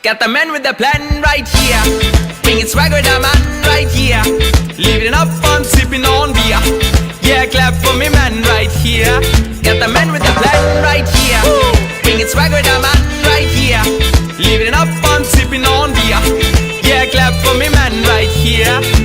Got the man with the plan right here. Bringing swag with the man right here. Living up fun, sipping on beer. Yeah, clap for me man right here. Got the man with the plan right here. Bringing swag with the man right here. Living up fun, sipping on beer. Yeah, clap for me man right here.